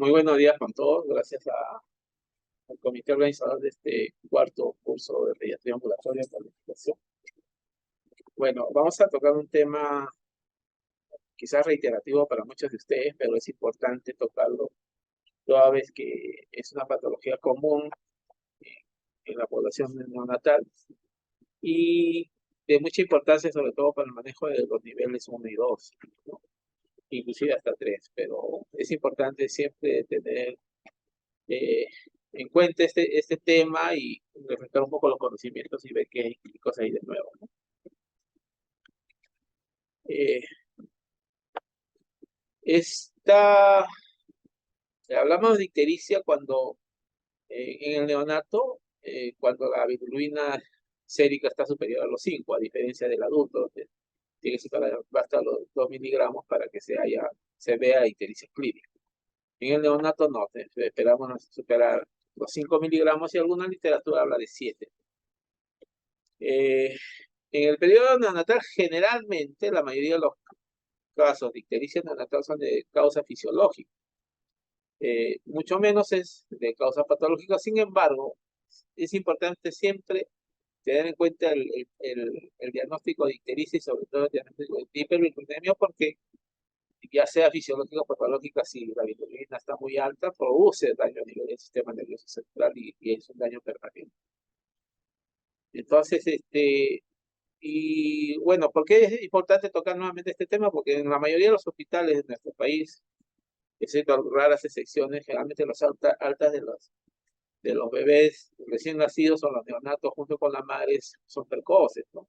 Muy buenos días con todos. Gracias al comité organizador de este cuarto curso de pediatría ambulatoria para la investigación. Bueno, vamos a tocar un tema quizás reiterativo para muchos de ustedes, pero es importante tocarlo toda vez que es una patología común en la población neonatal y de mucha importancia sobre todo para el manejo de los niveles 1 y 2, ¿no? Inclusive hasta 3, pero es importante siempre tener eh, en cuenta este tema y refrescar un poco los conocimientos y ver qué cosas hay de nuevo, ¿no? Eh, esta, hablamos de ictericia cuando en el neonato, cuando la bilirrubina sérica está superior a los 5, a diferencia del adulto, donde tiene que superar hasta los 2 miligramos para que se vea ictericia clínica. En el neonato no, esperamos superar los 5 miligramos y alguna literatura habla de 7. En el periodo neonatal, generalmente, la mayoría de los casos de ictericia neonatal son de causa fisiológica. Mucho menos es de causa patológica. Sin embargo, es importante siempre tener en cuenta el diagnóstico de ictericia y sobre todo el diagnóstico de hiperbilirubinemia, porque ya sea fisiológica o patológica, si la bilirrubina está muy alta, produce daño a nivel del sistema nervioso central y es un daño permanente. Entonces, y bueno, ¿por qué es importante tocar nuevamente este tema? Porque en la mayoría de los hospitales de nuestro país, excepto raras excepciones, generalmente las altas de los bebés recién nacidos o los neonatos junto con las madres son precoces, ¿no?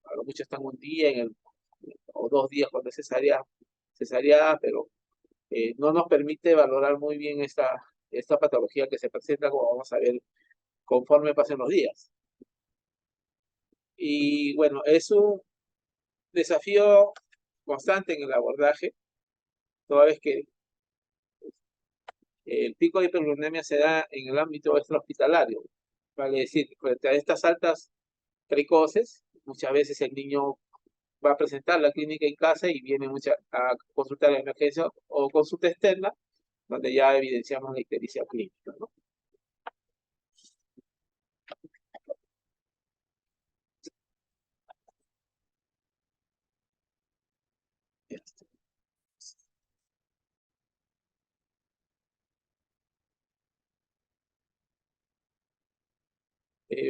A lo mucho están un día o 2 días cuando es cesárea, pero no nos permite valorar muy bien esta patología que se presenta, como vamos a ver conforme pasen los días. Y bueno, es un desafío constante en el abordaje, toda vez que el pico de hiperglucemia se da en el ámbito extrahospitalario. Vale decir, frente a estas altas precoces, muchas veces el niño va a presentar la clínica en casa y viene a consultar la emergencia o consulta externa, donde ya evidenciamos la ictericia clínica, ¿no?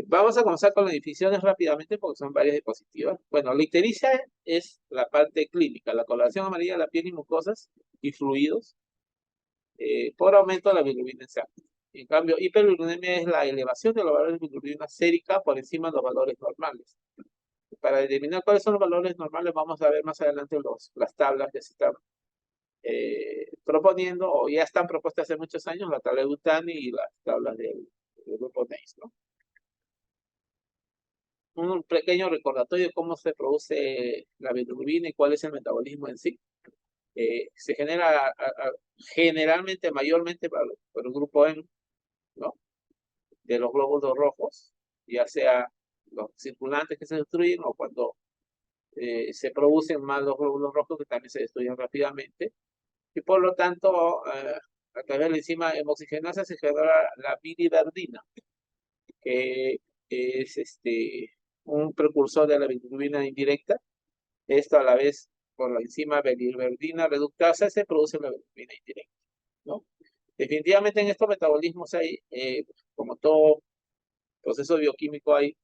Vamos a comenzar con las definiciones rápidamente porque son varias diapositivas. Bueno, la ictericia es la parte clínica, la coloración amarilla de la piel y mucosas y fluidos por aumento de la bilirrubina en sangre. En cambio, hiperbilirubinemia es la elevación de los valores de bilirrubina sérica por encima de los valores normales. Para determinar cuáles son los valores normales, vamos a ver más adelante las tablas que se están proponiendo o ya están propuestas hace muchos años, la tabla de Butani y las tablas del grupo NACE, ¿no? Un pequeño recordatorio de cómo se produce la bilirrubina y cuál es el metabolismo en sí. Se genera generalmente, mayormente por el grupo M, ¿no? De los glóbulos rojos, ya sea los circulantes que se destruyen o cuando se producen más los glóbulos rojos que también se destruyen rápidamente. Y por lo tanto, a través de la enzima hemoxigenasa se genera la biliverdina, que es un precursor de la bilirrubina indirecta. Esto a la vez, por la enzima biliverdina reductasa, se produce la bilirrubina indirecta, ¿no? Definitivamente en estos metabolismos hay, como todo proceso bioquímico, hay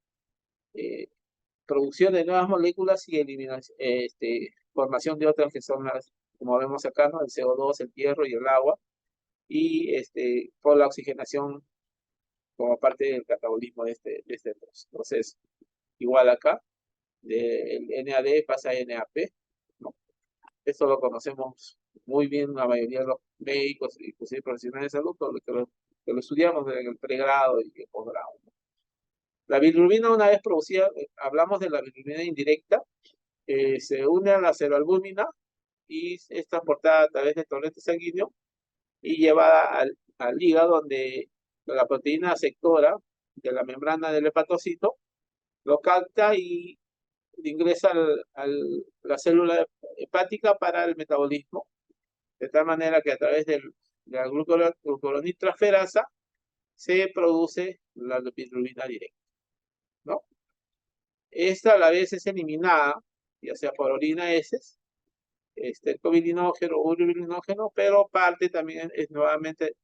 producción de nuevas moléculas y eliminación, formación de otras que son las, como vemos acá, ¿no? El CO2, el hierro y el agua, y por la oxigenación como parte del catabolismo de este proceso. Igual acá, el NAD pasa a NAP, ¿no? Esto lo conocemos muy bien la mayoría de los médicos, inclusive profesionales de salud, que lo estudiamos en el pregrado y el posgrado, ¿no? La bilirrubina, una vez producida, hablamos de la bilirrubina indirecta, se une a la ceroalbúmina y es transportada a través del torrente sanguíneo y llevada al hígado, donde la proteína sectora de la membrana del hepatocito lo capta y ingresa a la célula hepática para el metabolismo, de tal manera que a través del la glucuroniltransferasa, se produce la bilirrubina directa, ¿no? Esta a la vez es eliminada, ya sea por orina, heces, estercobilinógeno, urobilinógeno, pero parte también es nuevamente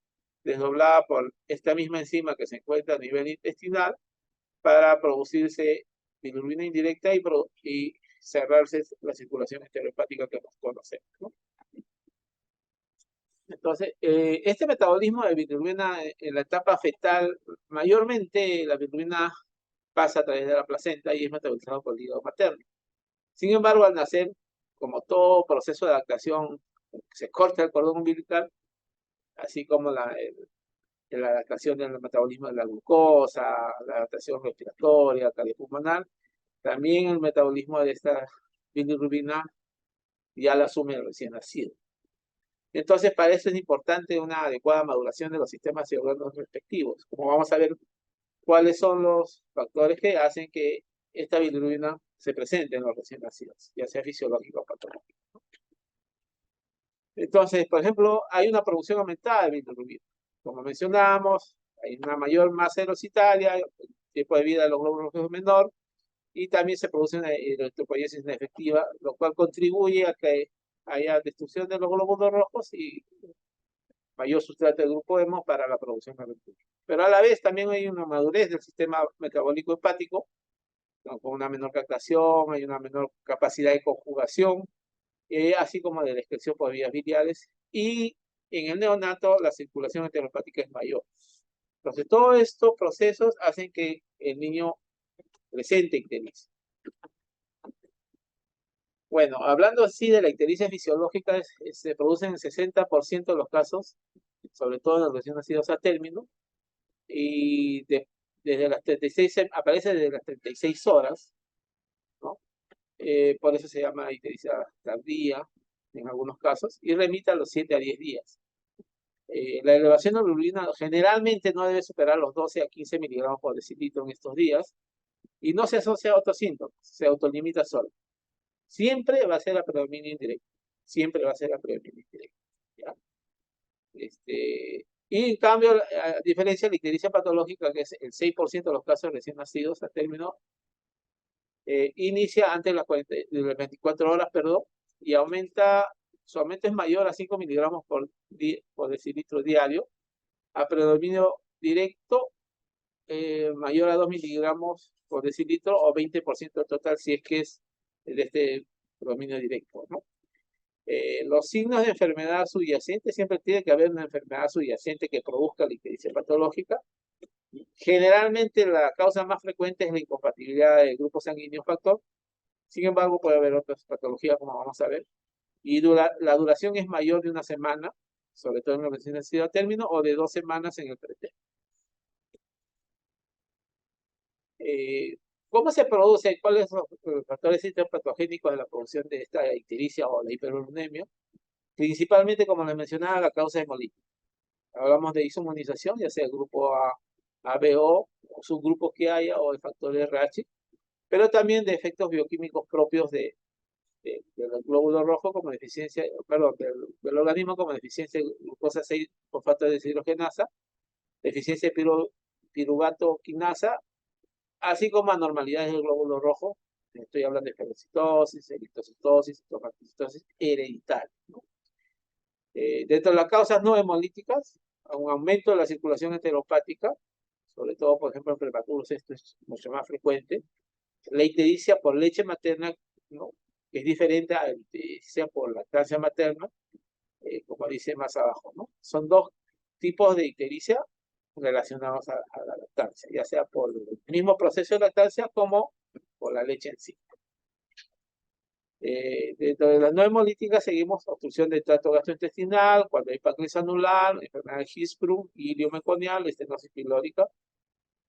desdoblada por esta misma enzima que se encuentra a nivel intestinal para producirse bilirrubina indirecta y cerrarse la circulación enterohepática que nos conocemos, ¿no? Entonces, este metabolismo de bilirrubina en la etapa fetal, mayormente la bilirrubina pasa a través de la placenta y es metabolizado por el hígado materno. Sin embargo, al nacer, como todo proceso de adaptación, se corta el cordón umbilical, así como la adaptación del metabolismo de la glucosa, la adaptación respiratoria, cardiopulmonar, también el metabolismo de esta bilirrubina ya la asume el recién nacido. Entonces, para eso es importante una adecuada maduración de los sistemas celulares respectivos. Como vamos a ver cuáles son los factores que hacen que esta bilirrubina se presente en los recién nacidos, ya sea fisiológico o patológico. Entonces, por ejemplo, hay una producción aumentada de bilirrubina. Como mencionamos, hay una mayor masa erositaria, el tiempo de vida de los glóbulos rojos es menor, y también se produce una eritropoiesis inefectiva, lo cual contribuye a que haya destrucción de los glóbulos rojos y mayor sustrato del grupo hemo para la producción de recursos. Pero a la vez también hay una madurez del sistema metabólico hepático, ¿no? Con una menor captación, hay una menor capacidad de conjugación, así como de la excreción por vías biliares, y en el neonato la circulación enterohepática es mayor. Entonces, todos estos procesos hacen que el niño presente ictericia. Bueno, hablando así de la ictericia fisiológica, se produce en el 60% de los casos, sobre todo en los recién nacidos a término, y desde las 36, aparece desde las 36 horas, ¿no? Por eso se llama ictericia tardía en algunos casos, y remite a los 7 a 10 días. La elevación de la bilirrubina generalmente no debe superar los 12 a 15 miligramos por decilitro en estos días, y no se asocia a otros síntomas, se autolimita solo. Siempre va a ser la predominio indirecta, siempre va a ser la predominio indirecta, ¿ya? Y en cambio, a diferencia de la ictericia patológica, que es el 6% de los casos recién nacidos a término, inicia antes de las 24 horas, perdón, y su aumento es mayor a 5 miligramos por decilitro diario, a predominio directo, mayor a 2 miligramos por decilitro o 20% total si es que es de este predominio directo, ¿no? Los signos de enfermedad subyacente, siempre tiene que haber una enfermedad subyacente que produzca la ictericia patológica. Generalmente la causa más frecuente es la incompatibilidad del grupo sanguíneo factor. Sin embargo, puede haber otras patologías, como vamos a ver. Y la duración es mayor de una semana, sobre todo en los recién nacidos a término, o de 2 semanas en el pretérmino. ¿Cómo se produce? ¿Cuáles son los factores patogénicos de la producción de esta ictericia o la hiperuremia? Principalmente, como les mencionaba, la causa hemolítica. Hablamos de isomonización, ya sea el grupo A, ABO, o subgrupos que haya, o el factor RH, pero también de efectos bioquímicos propios del glóbulo rojo, como deficiencia, perdón, del organismo, como deficiencia de glucosa 6-fosfato de deshidrogenasa, deficiencia de piruvato quinasa, así como anormalidades del glóbulo rojo. Estoy hablando de esferocitosis, eritrocitosis, estomatosis hereditaria, ¿no? Dentro de las causas no hemolíticas, un aumento de la circulación enteropática, sobre todo, por ejemplo, en prematuros, esto es mucho más frecuente. La ictericia por leche materna, ¿no? Que es diferente a la ictericia por lactancia materna, como dice más abajo, ¿no? Son dos tipos de ictericia relacionados a la lactancia, ya sea por el mismo proceso de lactancia como por la leche en sí. Dentro de las no hemolíticas seguimos obstrucción del tracto gastrointestinal, cuando hay pancreas anular, enfermedad de Hirschsprung, ilio meconial, estenosis pilórica,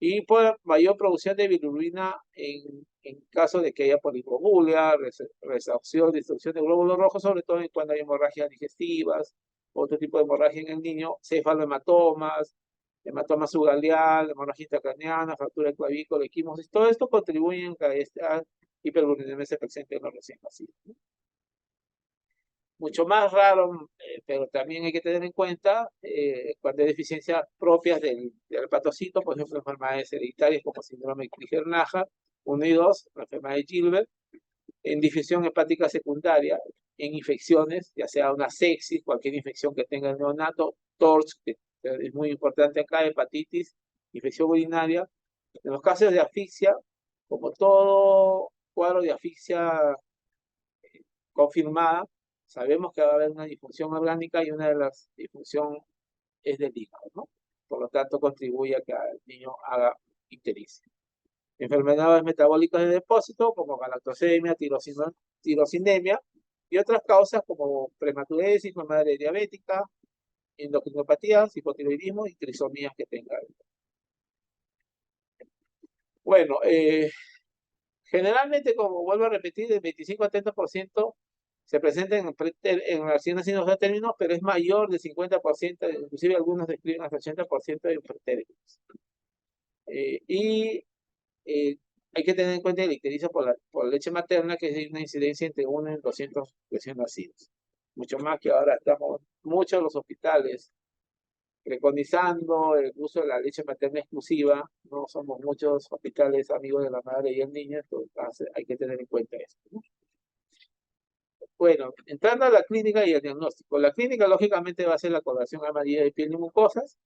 y por mayor producción de bilirrubina en caso de que haya poliglobulia, resorción, destrucción de glóbulos rojos, sobre todo cuando hay hemorragias digestivas, otro tipo de hemorragia en el niño, cefalohematomas, hematoma subgaleal, hemorragia intracraneana, fractura de clavícula, equimosis, todo esto contribuye a que esta hiperbilirubinemia se presente en los recién nacidos, ¿no? Mucho más raro, pero también hay que tener en cuenta cuando hay deficiencias propias del hepatocito, por ejemplo, enfermedades hereditarias como síndrome de Crigler-Najjar, 1 y 2, la enfermedad de Gilbert, en difusión hepática secundaria, en infecciones, ya sea una sepsis, cualquier infección que tenga el neonato, TORCH, que es muy importante acá, hepatitis, infección urinaria. En los casos de asfixia, como todo cuadro de asfixia confirmada, sabemos que va a haber una disfunción orgánica y una de las disfunciones es del hígado, ¿no? Por lo tanto, contribuye a que el niño haga ictericia. Enfermedades metabólicas de depósito, como galactosemia, tirosinemia, y otras causas como prematuresis, madre diabética, endocrinopatías, hipotiroidismo y trisomías que tenga. Bueno, generalmente, como vuelvo a repetir, el 25 a 30% se presenta en recién nacidos de términos, pero es mayor del 50%, inclusive algunos describen hasta 80% de pretéritos. Y hay que tener en cuenta que la ictericia por leche materna, que es una incidencia entre 1 en 200 recién nacidos. Mucho más que ahora estamos, muchos de los hospitales preconizando el uso de la leche materna exclusiva. No somos muchos hospitales amigos de la madre y el niño, entonces hay que tener en cuenta esto, ¿no? Bueno, entrando a la clínica y el diagnóstico. La clínica, lógicamente, va a ser la coloración amarilla de piel y mucosas.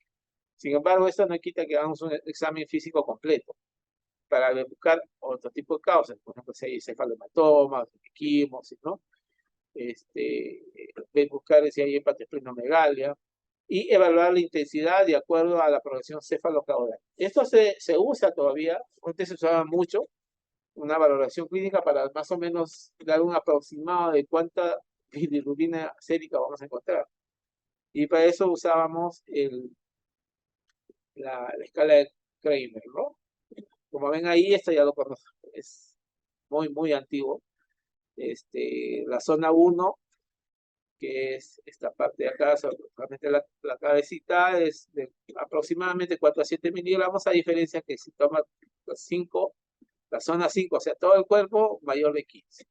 Sin embargo, esto no quita que hagamos un examen físico completo para buscar otro tipo de causas. Por ejemplo, si hay cefalomatomas, equimosis, ¿no? Buscar si hay hepatosplenomegalia y evaluar la intensidad de acuerdo a la progresión cefalocaudal. Esto se usa todavía, antes se usaba mucho, una valoración clínica para más o menos dar un aproximado de cuánta bilirrubina sérica vamos a encontrar. Y para eso usábamos la escala de Kramer, ¿no? Como ven ahí, esto ya lo conozco, es muy, muy antiguo. La zona 1, que es esta parte de acá, solamente la cabecita, es de aproximadamente 4 a 7 miligramos, a diferencia que si toma 5, la zona 5, o sea, todo el cuerpo, mayor de 15.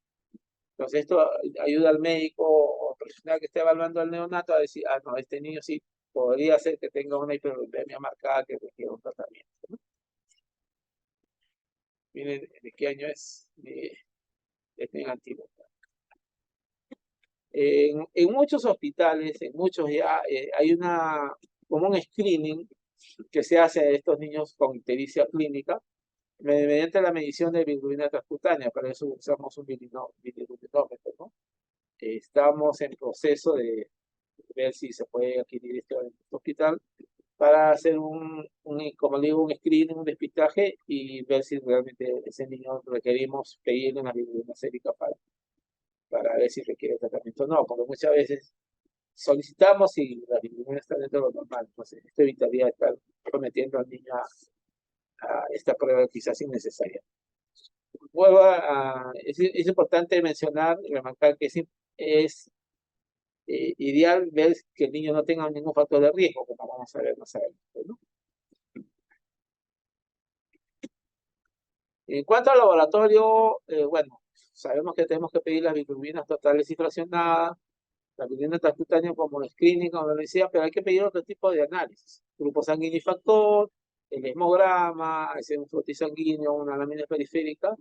Entonces, esto ayuda al médico o profesional que esté evaluando al neonato a decir, ah, no, este niño sí podría ser que tenga una hiperuremia marcada que requiere un tratamiento, ¿no? Miren de qué año es, en antiguo. En muchos hospitales, en muchos ya, hay como un screening que se hace a estos niños con ictericia clínica mediante la medición de bilirrubina transcutánea. Para eso usamos un bilirubinómetro, ¿no? Estamos en proceso de ver si se puede adquirir esto en el hospital para hacer como digo, un screening, un despistaje y ver si realmente ese niño requerimos pedirle una bilirrubina sérica para ver si requiere tratamiento o no, porque muchas veces solicitamos y la bilirrubina está dentro de lo normal. Entonces, esto evitaría estar sometiendo al niño a esta prueba quizás innecesaria. Es importante mencionar y remarcar que es ideal ver que el niño no tenga ningún factor de riesgo, como vamos a ver más adelante, ¿no? En cuanto al laboratorio, bueno, sabemos que tenemos que pedir las bilirrubinas totales y fraccionadas, la bilirrubina transcutánea como screening, como lo decía, pero hay que pedir otro tipo de análisis. Grupo sanguíneo y factor, el hemograma, hacer un frotis sanguíneo, una lámina periférica,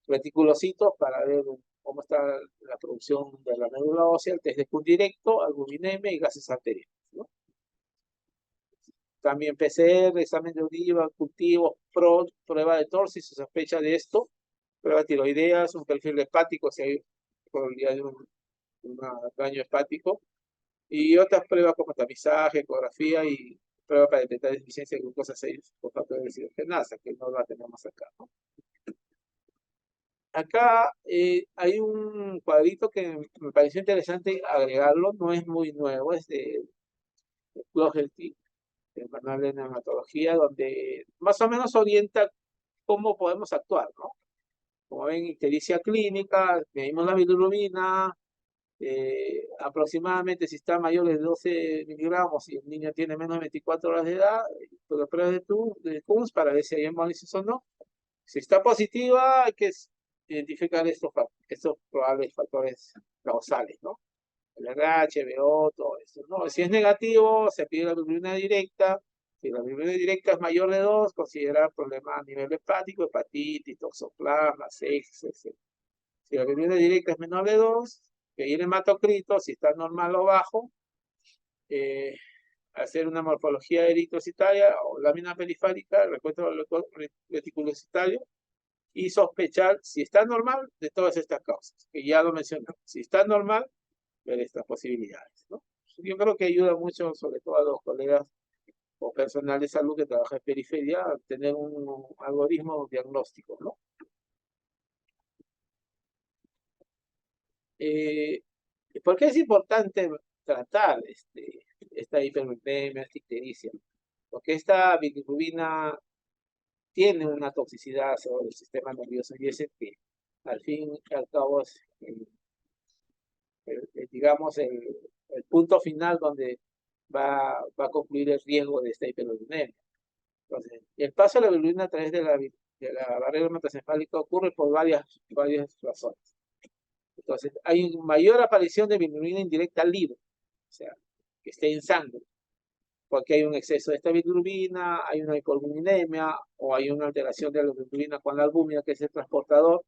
reticulocitos para ver cómo está la producción de la médula ósea, el test de Kuhn directo, albuminemia y gases arteriales, ¿no? También PCR, examen de oliva, cultivos, prueba de TORCH si se sospecha de esto, prueba tiroideas, un perfil hepático si hay probabilidad de un daño hepático, y otras pruebas como tamizaje, ecografía y prueba para detectar deficiencia de glucosa 6 por factor de deshidrogenasa, que no la tenemos acá, ¿no? Acá hay un cuadrito que me pareció interesante agregarlo, no es muy nuevo, es de Flaherty, el manual de neonatología, donde más o menos orienta cómo podemos actuar, ¿no? Como ven, ictericia clínica, medimos la bilirrubina, aproximadamente si está mayor de 12 miligramos y el niño tiene menos de 24 horas de edad, pues pruebas de Kuhn para ver si hay hemólisis o no. Si está positiva, hay que identificar estos probables factores causales, ¿no? el RH, BO, todo eso, ¿no? Si es negativo, se pide la bilirrubina directa. Si la bilirrubina directa es mayor de 2, considera problemas a nivel hepático, hepatitis, toxoplasma, sepsis, etc. Si la bilirrubina directa es menor de 2, pedir hematocrito, si está normal o bajo, hacer una morfología eritrocitaria o lámina periférica, recuento reticulocitario, y sospechar si está normal de todas estas causas, que ya lo mencionamos. Si está normal, ver estas posibilidades, ¿no? Yo creo que ayuda mucho, sobre todo a los colegas o personal de salud que trabaja en periferia, a tener un algoritmo diagnóstico, ¿no? ¿Por qué es importante tratar esta hiperglucemia, esta ictericia? Porque esta bilirrubina tiene una toxicidad sobre el sistema nervioso y ese que al fin y al cabo es, digamos, el punto final donde va a concluir el riesgo de esta hiperglucemia. Entonces, el paso de la bilirrubina a través de la barrera hematoencefálica ocurre por varias razones. Entonces, hay una mayor aparición de bilirrubina indirecta libre, o sea, que esté en sangre, porque hay un exceso de esta bilirrubina, hay una hipoalbuminemia o hay una alteración de la bilirrubina con la albúmina, que es el transportador,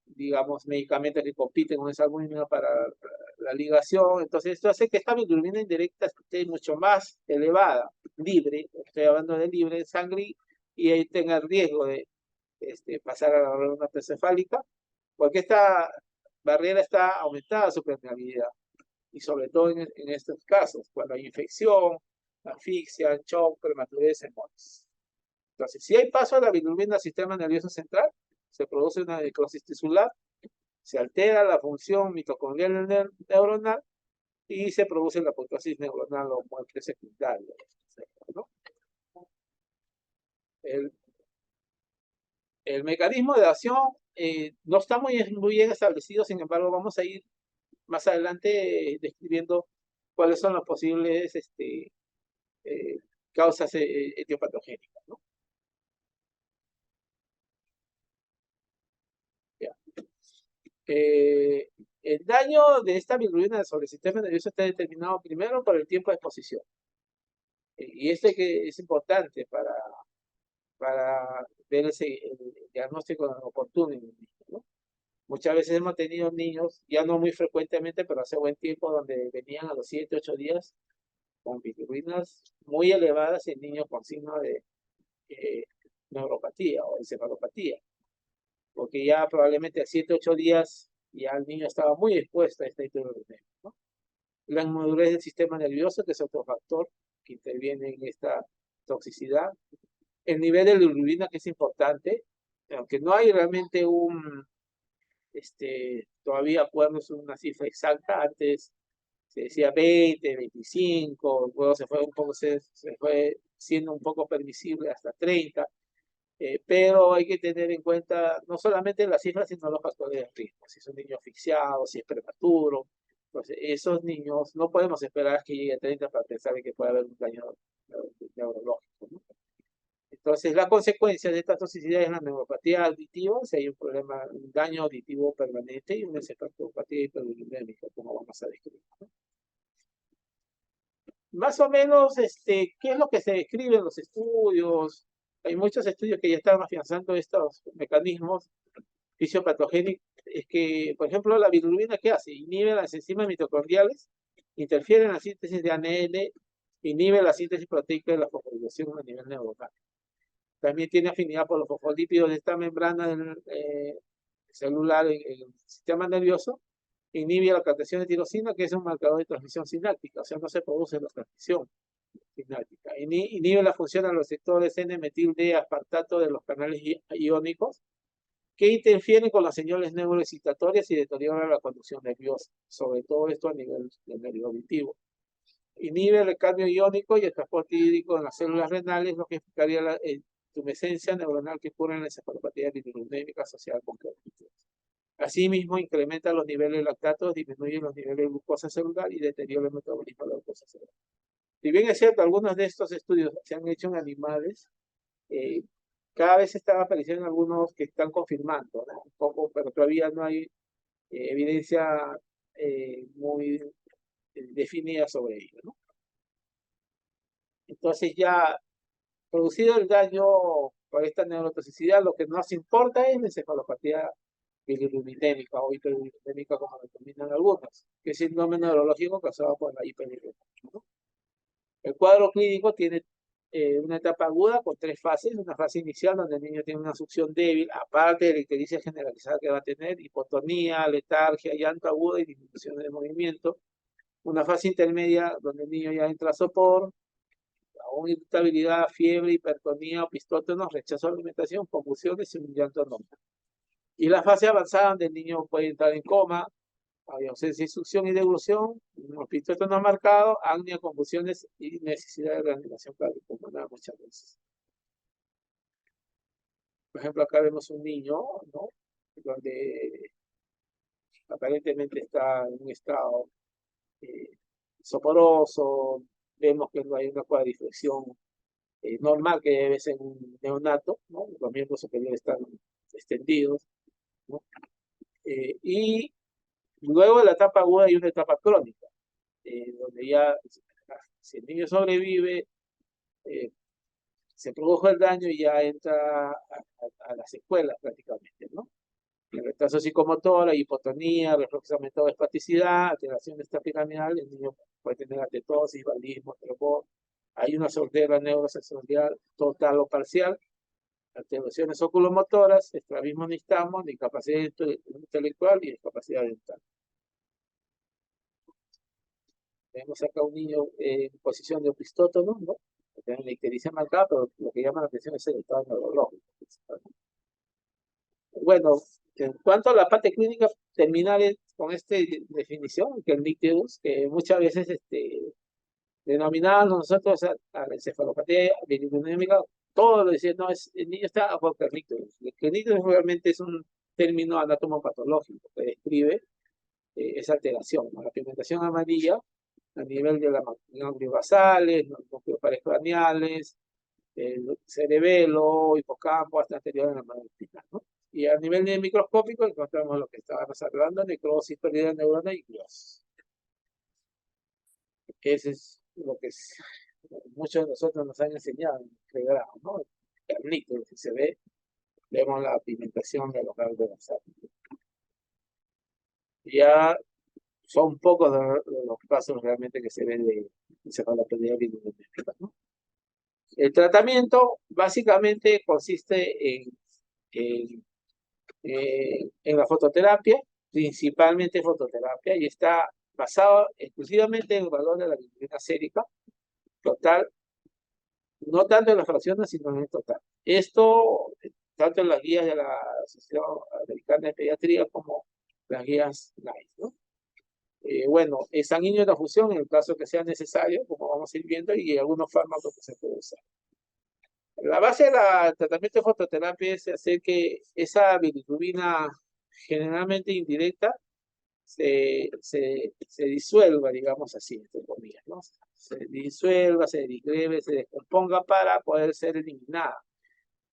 digamos, medicamentos que compiten con esa albúmina para la ligación. Entonces, esto hace que esta bilirrubina indirecta esté mucho más elevada, libre, estoy hablando de libre en sangre, y ahí tenga el riesgo de pasar a la barrera hematoencefálica, porque esta barrera está aumentada su permeabilidad, y sobre todo en estos casos, cuando hay infección, asfixia, shock, prematurez, hemorragia. Entonces, si hay paso a la bilirrubina al sistema nervioso central, se produce una necrosis tisular, se altera la función mitocondrial neuronal y se produce la apoptosis neuronal o muerte secundaria, ¿no? El mecanismo de acción no está muy bien establecido, sin embargo, vamos a ir más adelante describiendo cuáles son las posibles causas etiopatogénicas, ¿no? El daño de esta bilirrubina sobre el sistema nervioso está determinado primero por el tiempo de exposición. Y que es importante para ver el diagnóstico oportuno en el niño, ¿no? Muchas veces hemos tenido niños, ya no muy frecuentemente, pero hace buen tiempo, donde venían a los 7, 8 días con bilirrubinas muy elevadas en niños con signo de neuropatía o encefalopatía, porque ya probablemente a 7, 8 días ya el niño estaba muy expuesto a esta hiperglucemia, ¿no? La inmadurez del sistema nervioso, que es otro factor que interviene en esta toxicidad. El nivel de bilirrubina, que es importante, aunque no hay realmente todavía acuerdos en una cifra exacta. Antes se decía 20, 25, luego se fue siendo un poco permisible hasta 30, pero hay que tener en cuenta no solamente las cifras, sino los factores de riesgo. Si es un niño asfixiado, si es prematuro. Entonces, esos niños no podemos esperar que llegue a 30 para pensar que puede haber un daño neurológico, ¿no? Entonces, la consecuencia de esta toxicidad es la neuropatía auditiva, si hay un problema, un daño auditivo permanente, y una encefalopatía hiperglucémica, como vamos a describir, ¿no? Más o menos, ¿qué es lo que se describe en los estudios? Hay muchos estudios que ya están afianzando estos mecanismos fisiopatogénicos. Es que, por ejemplo, la bilirrubina, ¿qué hace? Inhibe las enzimas mitocondriales, interfiere en la síntesis de ANL, inhibe la síntesis proteica de la fosforilación a nivel neuronal. También tiene afinidad por los fosfolípidos de esta membrana celular en el sistema nervioso. Inhibe la captación de tirosina, que es un marcador de transmisión sináptica, o sea, no se produce la transmisión sináptica. Inhibe la función de los receptores N-metil-D aspartato de los canales iónicos, que interfieren con las señales neuroexcitatorias y deterioran la conducción nerviosa, sobre todo esto a nivel del nervio auditivo. Inhibe el recambio iónico y el transporte hídrico en las células renales, lo que explicaría la tumescencia neuronal que ocurre en la encefalopatía bilirrubémica asociada con clorofila. Asimismo, incrementa los niveles de lactatos, disminuye los niveles de glucosa celular y deteriora el metabolismo de la glucosa celular. Si bien es cierto, algunos de estos estudios se han hecho en animales, cada vez están apareciendo algunos que están confirmando, ¿no? Un poco, pero todavía no hay evidencia muy definida sobre ello, ¿no? Entonces ya producido el daño por esta neurotoxicidad, lo que nos importa es la encefalopatía bilirrubinémica o hiperbilirubinémica, como lo denominan algunos, que es el síndrome neurológico causado por la hiperbilirubinemia, ¿no? El cuadro clínico tiene una etapa aguda con 3 fases. Una fase inicial donde el niño tiene una succión débil, aparte de la ictericia generalizada que va a tener, hipotonía, letargia, llanto agudo y disminución de movimiento. Una fase intermedia donde el niño ya entra a sopor, aún irritabilidad, fiebre, hipertonía, opistótonos, rechazo a alimentación, convulsiones y un llanto normal. Y la fase avanzada donde el niño puede entrar en coma, hay ausencia de succión y devolución, un opistótono marcado, apnea, convulsiones y necesidad de reanimación cardiopulmonar muchas veces. Por ejemplo, acá vemos un niño, ¿no? Donde aparentemente está en un estado soporoso, vemos que no hay una cuadriflexión normal que debe ser un neonato, ¿no? Los miembros superiores están extendidos, ¿no? Y luego de la etapa aguda hay una etapa crónica, donde ya, si el niño sobrevive, se produjo el daño y ya entra a las secuelas prácticamente, ¿no? El retraso psicomotor, hipotonía, reflujo aumentado de espasticidad, alteración extrapiramidal, el niño puede tener atetosis, valismo, tremor, hay una sordera neurosensorial total o parcial, alteraciones oculomotoras, estrabismo nistagmo, discapacidad intelectual y discapacidad dental. Vemos acá un niño en posición de opistótono, ¿no? Que tiene la ictericia marcada, pero lo que llama la atención es el estado neurológico. Bueno, en cuanto a la parte clínica, terminaré con esta definición, que el nictus, que muchas veces denominamos nosotros a la encefalopatía bilirrubinémica, todo lo decía, no, el niño está bajo el nictus. El nictus realmente es un término anatomopatológico que describe esa alteración, ¿no? La pigmentación amarilla a nivel de las ganglios basales, los núcleos paracraneales, el cerebelo, hipocampo, hasta anterior a la madre espinal, ¿no? Y a nivel de microscópico encontramos lo que estábamos hablando, necrosis, pérdida de neuronas y gliosis. Ese es lo que muchos de nosotros nos han enseñado en el grado, ¿no? El líquido, si se ve, vemos la pigmentación de los ganglios basales. Ya son pocos de los casos realmente que se ven de encefalopatía bilirrubinémica, ¿no? El tratamiento básicamente consiste en la fototerapia, principalmente fototerapia, y está basado exclusivamente en el valor de la bilirrubina sérica total, no tanto en las fracciones, sino en el total. Esto, tanto en las guías de la Asociación Americana de Pediatría como las guías LAI, ¿no? Bueno, sanguíneo de fusión en el caso que sea necesario, como vamos a ir viendo, y algunos fármacos que se pueden usar. La base del tratamiento de fototerapia es hacer que esa bilirrubina generalmente indirecta se disuelva, digamos así, entre comillas, ¿no? Se disuelva, se disgreve, se descomponga para poder ser eliminada.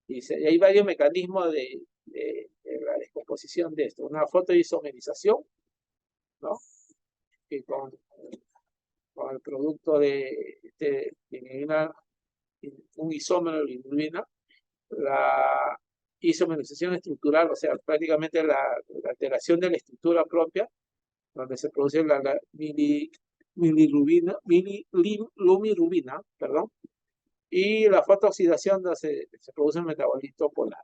Y hay varios mecanismos de la descomposición de esto. Una fotoisomerización, ¿no? Que con el producto de un isómero de bilirrubina, la isomerización estructural, o sea, prácticamente la alteración de la estructura propia, donde se produce la lumilubina, perdón, y la fotooxidación donde se produce el metabolito polar.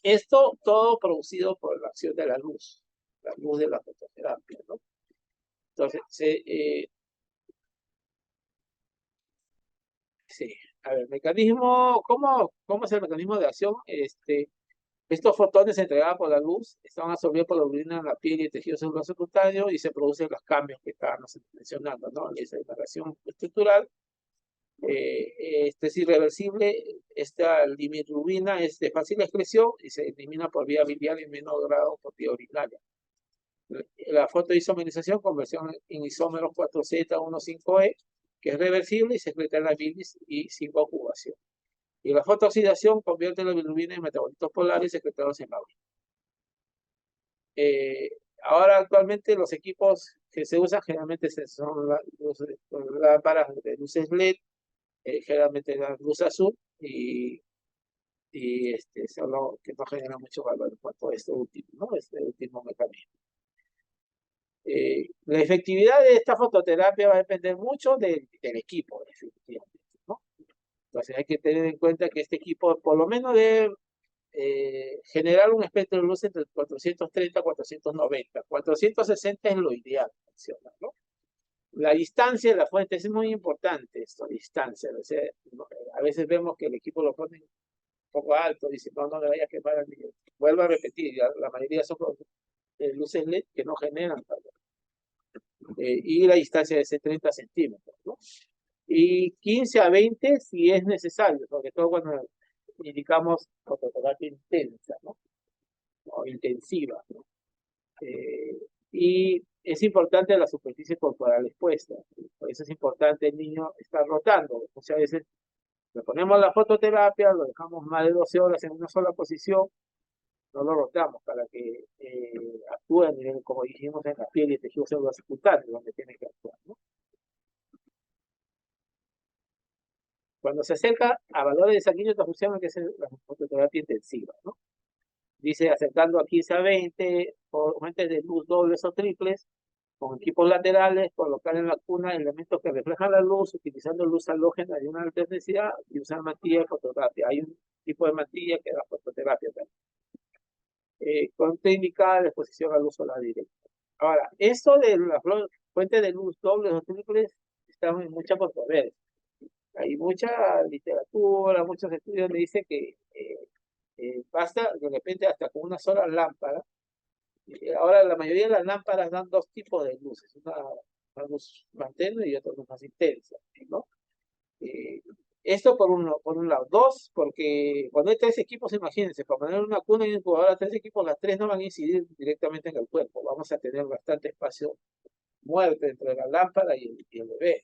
Esto todo producido por la acción de la luz de la fototerapia, ¿no? Entonces, sí, a ver, mecanismo, ¿cómo es el mecanismo de acción? Estos fotones entregados por la luz están absorbidos por la urina en la piel y el tejido celular secundario y se producen los cambios que estábamos mencionando, ¿no? Esa integración estructural, es irreversible, esta bilirrubina es de fácil excreción y se elimina por vía biliar y en menor grado por vía urinaria. La fotoisomerización, conversión en isómeros 4Z15E, que es reversible y se excreta en la bilis y sin conjugación. Y la fotooxidación convierte la bilirrubina en metabolitos polares secretados en la orina. Ahora actualmente los equipos que se usan generalmente son lámparas de luces LED, generalmente la luz azul y solo que no genera mucho valor en cuanto a este último, ¿no? Este último mecanismo. La efectividad de esta fototerapia va a depender mucho del equipo, efectivamente, ¿no? Entonces hay que tener en cuenta que este equipo por lo menos debe generar un espectro de luz entre 430 y 490. 460 es lo ideal, ¿no? La distancia de la fuente es muy importante, esto, distancia. O sea, a veces vemos que el equipo lo pone un poco alto, dice, no le vaya a quemar al niño. Vuelvo a repetir, la mayoría son luces LED que no generan calor. Y la distancia es de 30 centímetros, ¿no? Y 15 a 20 si es necesario, sobre todo cuando indicamos fototerapia intensa, ¿no? O intensiva, ¿no? Y es importante la superficie corporal expuesta. Por eso es importante el niño estar rotando. Muchas veces le ponemos la fototerapia, lo dejamos más de 12 horas en una sola posición, no lo rotamos para que actúe a nivel, como dijimos, en la piel y tejido celular donde tiene que actuar, ¿no? Cuando se acerca a valores de sanguíneos transfusión, hay que hacer la fototerapia intensiva, ¿no? Dice acercando a 15 a 20, por fuentes de luz dobles o triples, con equipos laterales, colocar en la cuna elementos que reflejan la luz, utilizando luz halógena de una alta intensidad y usar mantilla de fototerapia. Hay un tipo de mantilla que da fototerapia también. Contraindicada la exposición a luz solar directa. Ahora, esto de las fuentes de luz dobles o triples está en mucha controversia. Hay mucha literatura, muchos estudios donde dice que basta de repente hasta con una sola lámpara. Ahora la mayoría de las lámparas dan dos tipos de luces, una luz más tenue y otra luz más intensa, ¿no? Esto por un lado. Dos, porque cuando hay tres equipos, imagínense, para poner una cuna y una incubadora, tres equipos, las tres no van a incidir directamente en el cuerpo. Vamos a tener bastante espacio muerto entre la lámpara y el bebé.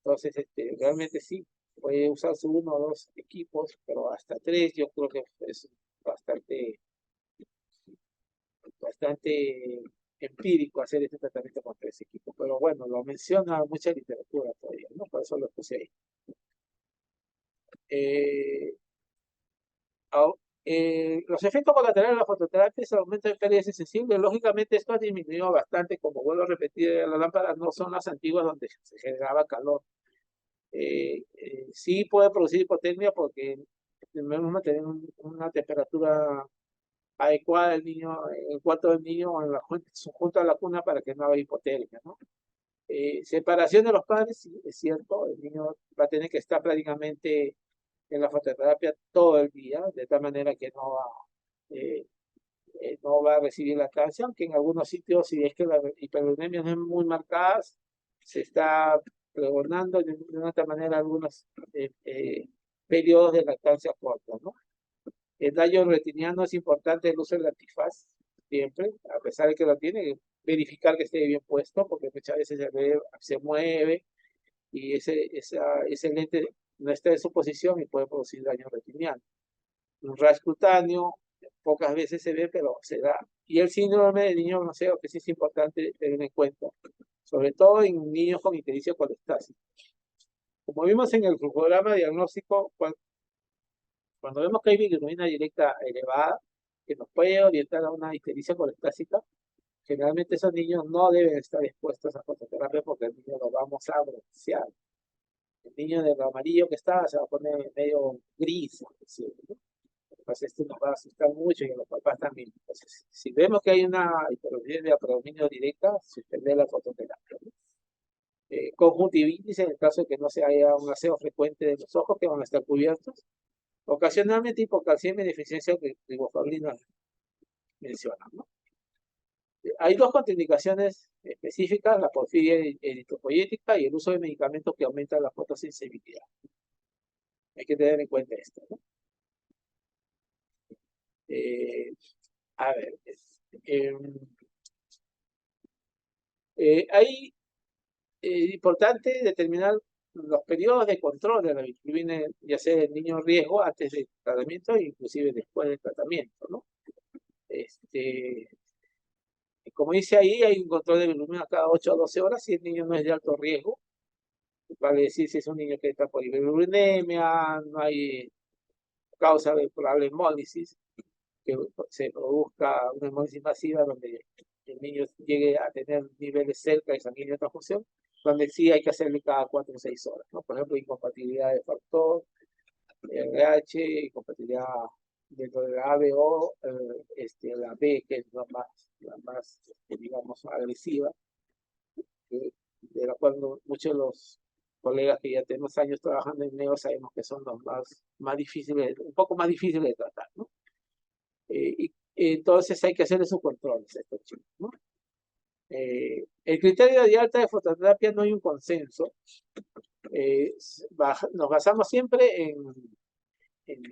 Entonces, realmente sí, puede usarse uno o dos equipos, pero hasta tres yo creo que es bastante empírico hacer este tratamiento con tres equipos. Pero bueno, lo menciona mucha literatura todavía, ¿no? Por eso lo puse ahí. Los efectos colaterales de la fototerapia es el aumento de pérdidas sensibles. Lógicamente esto ha disminuido bastante, como vuelvo a repetir, las lámparas no son las antiguas donde se generaba calor. Sí puede producir hipotermia porque debemos mantener una temperatura adecuada del niño, en el cuarto del niño o junto a la cuna para que no haga hipotermia, ¿no? Separación de los padres, sí, es cierto, el niño va a tener que estar prácticamente en la fototerapia todo el día, de tal manera que no va a recibir lactancia, aunque en algunos sitios, si es que la hiperuremia no es muy marcada, se está pregonando de una otra manera algunos periodos de lactancia corta, ¿no? El daño retiniano es importante el uso del antifaz, siempre, a pesar de que lo tiene, verificar que esté bien puesto, porque muchas veces el bebé se mueve y ese lente no está en su posición y puede producir daño retiniano. Un rash cutáneo, pocas veces se ve, pero se da. Y el síndrome de niño bronceado, que sí es importante tener en cuenta, sobre todo en niños con ictericia colestásica. Como vimos en el programa diagnóstico, cuando vemos que hay bilirrubina directa elevada, que nos puede orientar a una ictericia colestásica, generalmente esos niños no deben estar expuestos a fototerapia porque el niño lo vamos a broncear. El niño de lo amarillo que está se va a poner medio gris, ¿no? Pues esto nos va a asustar mucho y a los papás también. Entonces, si vemos que hay una hiperuremia predominio directa, suspender la fototerapia, ¿no? Conjuntivitis en el caso de que no se haya un aseo frecuente de los ojos que van a estar cubiertos. Ocasionalmente hipocalcemia y deficiencia de riboflavina mencionan, ¿no? Hay dos contraindicaciones específicas, la porfiria eritropoyética y el uso de medicamentos que aumentan la fotosensibilidad. Hay que tener en cuenta esto, ¿no? A ver, hay importante determinar los periodos de control de la bilirrubina, ya sea el niño riesgo antes del tratamiento e inclusive después del tratamiento, ¿no? Como dice ahí, hay un control de bilirrubina cada 8 a 12 horas si el niño no es de alto riesgo. Vale decir, si es un niño que está por hiperbilirubinemia, no hay causa de probable hemólisis, que se produzca una hemólisis masiva donde el niño llegue a tener niveles cerca de sanguíneo de transfusión, donde sí hay que hacerle cada 4 o 6 horas, ¿no? Por ejemplo, incompatibilidad de factor, RH, incompatibilidad dentro de la A, B, O, la B, que es la más digamos, agresiva, de la cual muchos de los colegas que ya tenemos años trabajando en neo sabemos que son los más difíciles, un poco más difíciles de tratar, ¿no? Y entonces hay que hacer esos controles a estos chicos, ¿no? El criterio de alta de fototerapia no hay un consenso. Nos basamos siempre en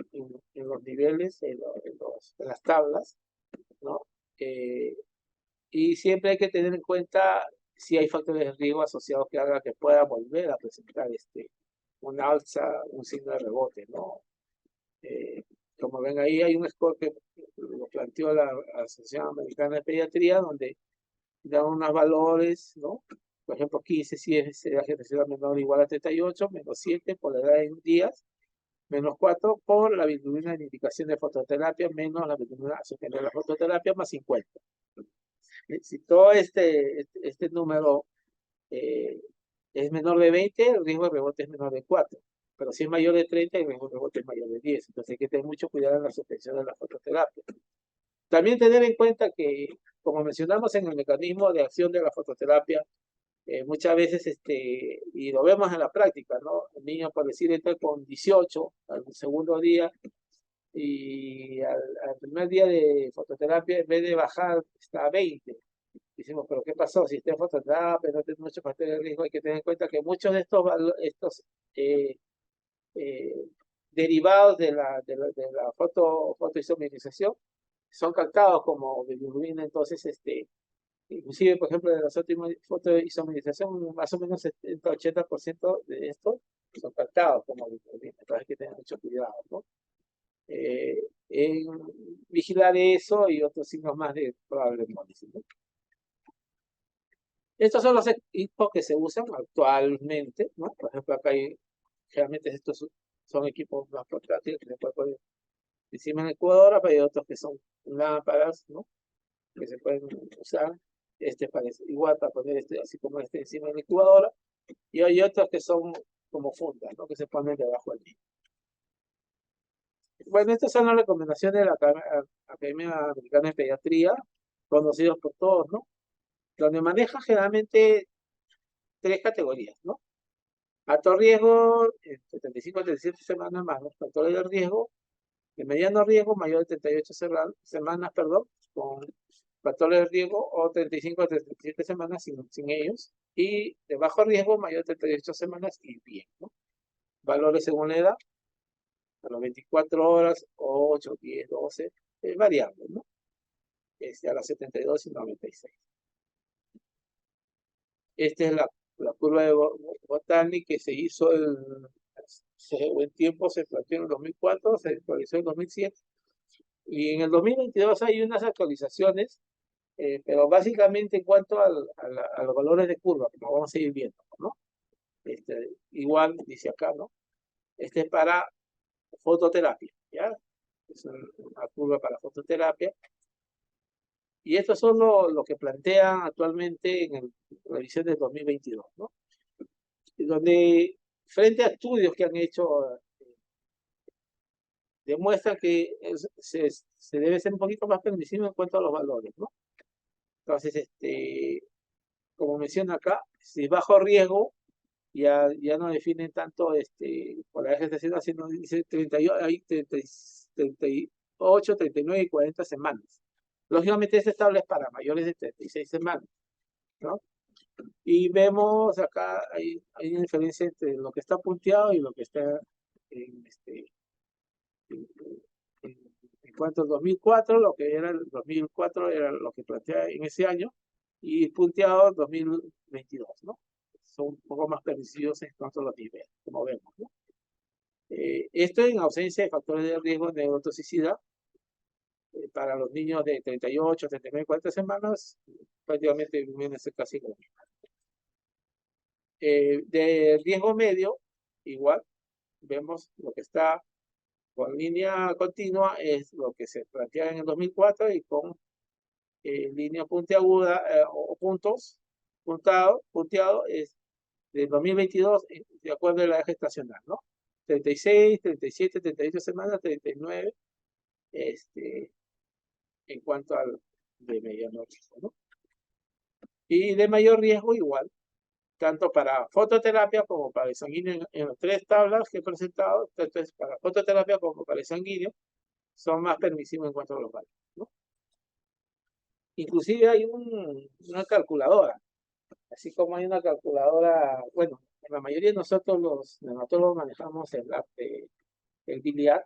los niveles, en las tablas, ¿no? Y siempre hay que tener en cuenta si hay factores de riesgo asociados que haga que pueda volver a presentar un alza, un signo de rebote, ¿no? Como ven ahí, hay un score que lo planteó la Asociación Americana de Pediatría, donde da unos valores, ¿no? Por ejemplo, 15 si es la gestación menor o igual a 38, menos 7 por la edad en días, menos 4 por la bilirrubina de indicación de fototerapia, menos la bilirrubina asociada a la fototerapia, más 50. Si todo este número es menor de 20, el riesgo de rebote es menor de 4. Pero si es mayor de 30, el riesgo de rebote es mayor de 10. Entonces hay que tener mucho cuidado en la suspensión de la fototerapia. También tener en cuenta que, como mencionamos en el mecanismo de acción de la fototerapia, muchas veces, y lo vemos en la práctica, ¿no? El niño, por decir, entra con 18 al segundo día y al primer día de fototerapia, en vez de bajar, está a 20. Decimos, pero ¿qué pasó? Si está en fototerapia, no tiene mucho factor de riesgo, hay que tener en cuenta que muchos de estos eh, eh, derivados de la fotoisomerización son captados como bilirrubina, entonces, inclusive, por ejemplo, de la fotoisomerización, más o menos 70-80% de estos son captados como bilirrubina, entonces hay que tener mucho cuidado, ¿no? En vigilar eso y otros signos más de probable hemólisis, ¿no? Estos son los equipos que se usan actualmente, ¿no? Por ejemplo, acá hay, generalmente estos son equipos más portátiles que se pueden poner encima en la incubadora, pero hay otros que son lámparas, ¿no? Que se pueden usar. Este parece igual para poner así como encima de la incubadora. Y hay otros que son como fundas, ¿no? Que se ponen debajo del mismo. Bueno, estas son las recomendaciones de la Academia Americana de Pediatría, conocidos por todos, ¿no? Donde maneja generalmente 3 categorías, ¿no? Alto riesgo, 75 a 37 semanas más los factores de riesgo. De mediano riesgo, mayor de 38 semanas, perdón, con factores de riesgo, o 35 a 37 semanas sin ellos. Y de bajo riesgo, mayor de 38 semanas y bien, ¿no? Valores según la edad, a las 24 horas, 8, 10, 12, es variable, ¿no? A las 72 y 96. Esta es la curva de Botany que se hizo buen tiempo, se planteó en el 2004, se actualizó en el 2007, y en el 2022 hay unas actualizaciones, pero básicamente en cuanto a los valores de curva, como vamos a ir viendo, ¿no? Igual dice acá, ¿no? Este es para fototerapia, ¿ya? Es una curva para fototerapia. Y estos son lo que plantean actualmente en la revisión del 2022, ¿no? Donde, frente a estudios que han hecho, demuestra que se debe ser un poquito más permisivo en cuanto a los valores, ¿no? Entonces, como menciona acá, si es bajo riesgo, ya no definen tanto, por la gestación, haciendo, dice 38, 39 y 40 semanas. Lógicamente es estable para mayores de 36 semanas, ¿no? Y vemos acá, hay una diferencia entre lo que está punteado y lo que está en, en cuanto al 2004, lo que era el 2004 era lo que plantea en ese año, y punteado 2022, ¿no? Son un poco más permisivos en cuanto a los niveles, como vemos, ¿no? Esto en ausencia de factores de riesgo de neurotoxicidad, para los niños de 38, 39, 40 semanas, prácticamente viene a ser casi lo mismo. De riesgo medio, igual, vemos lo que está con línea continua, es lo que se plantea en el 2004 y con línea puntiaguda o puntos, punteado es del 2022 de acuerdo a la edad gestacional, ¿no? 36, 37, 38 semanas, 39, en cuanto al de mediano riesgo, ¿no? Y de mayor riesgo igual, tanto para fototerapia como para el sanguíneo en las tres tablas que he presentado, entonces para fototerapia como para el sanguíneo, son más permisivos en cuanto a los valores, ¿no? Inclusive hay una calculadora, así como hay una calculadora, bueno, la mayoría de nosotros los neonatólogos manejamos el biliar.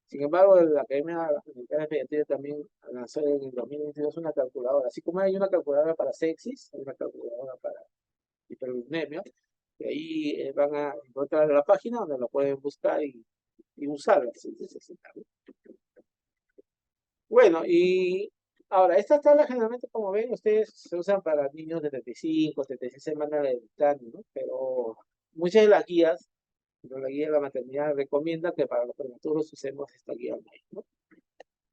Sin embargo, la Academia Americana de Pediatría también lanzó en el 2022 una calculadora. Así como hay una calculadora para sepsis, hay una calculadora para hiperuremia, y ahí van a encontrar la página donde lo pueden buscar y usarla si necesitan. Bueno, y ahora, estas tablas generalmente, como ven, ustedes se usan para niños de 35, 36 semanas de edad, ¿no? Pero muchas de las guías, la guía de la maternidad recomienda que para los prematuros usemos esta guía online, ¿no?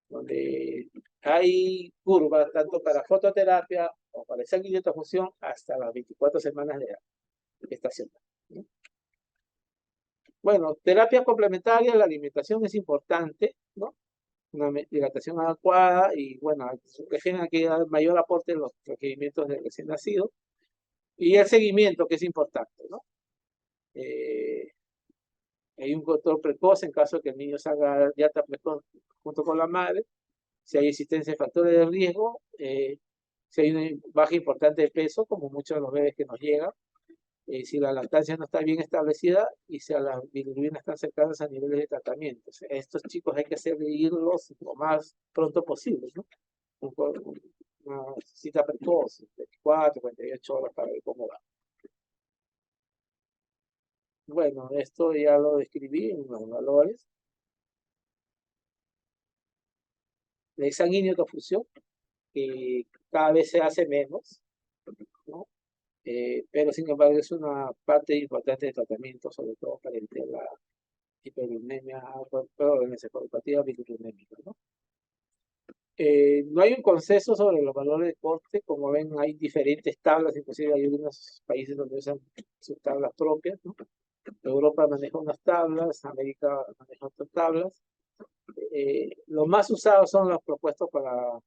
Donde hay curvas tanto para fototerapia o para esa guía de transfusión hasta las 24 semanas de gestación, ¿no? Bueno, terapia complementaria, la alimentación es importante, ¿no? Una hidratación adecuada y, bueno, refieren que hay mayor aporte en los requerimientos del recién nacido y el seguimiento, que es importante, ¿no? Hay un control precoz en caso de que el niño salga de alta precoz junto con la madre, si hay existencia de factores de riesgo, si hay una baja importante de peso, como muchos de los bebés que nos llegan, si la lactancia no está bien establecida y si las bilirrubinas están cercanas a niveles de tratamiento. O sea, estos chicos hay que hacerlos lo más pronto posible, ¿no? Una cita precoz, 24, 48 horas para ver cómo va. Bueno, esto ya lo describí en los valores. La sanguíneo transfusión, que cada vez se hace menos, ¿no? Pero sin embargo es una parte importante del tratamiento, sobre todo para evitar la hiperuremia, perdón, encefalopatía bilirurémica, ¿no? No hay un consenso sobre los valores de corte, como ven hay diferentes tablas, inclusive hay algunos países donde usan sus tablas propias, ¿no? Europa maneja unas tablas, América maneja otras tablas. Los más usados son los propuestos para la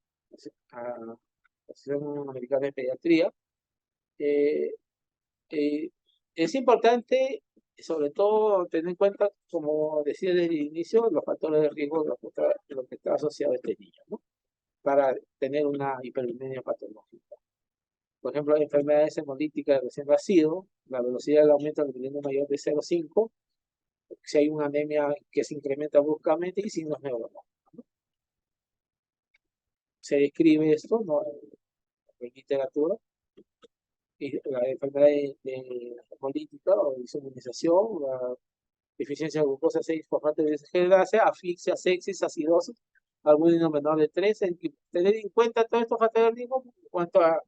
Asociación Americana de Pediatría. Eh, eh, es importante, sobre todo, tener en cuenta, como decía desde el inicio, los factores de riesgo de lo que está asociado a este niño, ¿no? Para tener una hiperuremia patológica. Por ejemplo, enfermedades hemolíticas de recién nacido, la velocidad del aumento del ritmo mayor de 0,5, si hay una anemia que se incrementa bruscamente y signos neurológicos, ¿no? Se describe esto, ¿no?, en literatura, y la enfermedad hemolítica o insulinización, la deficiencia de glucosa 6-fosfato de deshidratación, asfixia, sepsis, acidosis, algún niño menor de 3, tener en cuenta todos estos factores de riesgo en cuanto a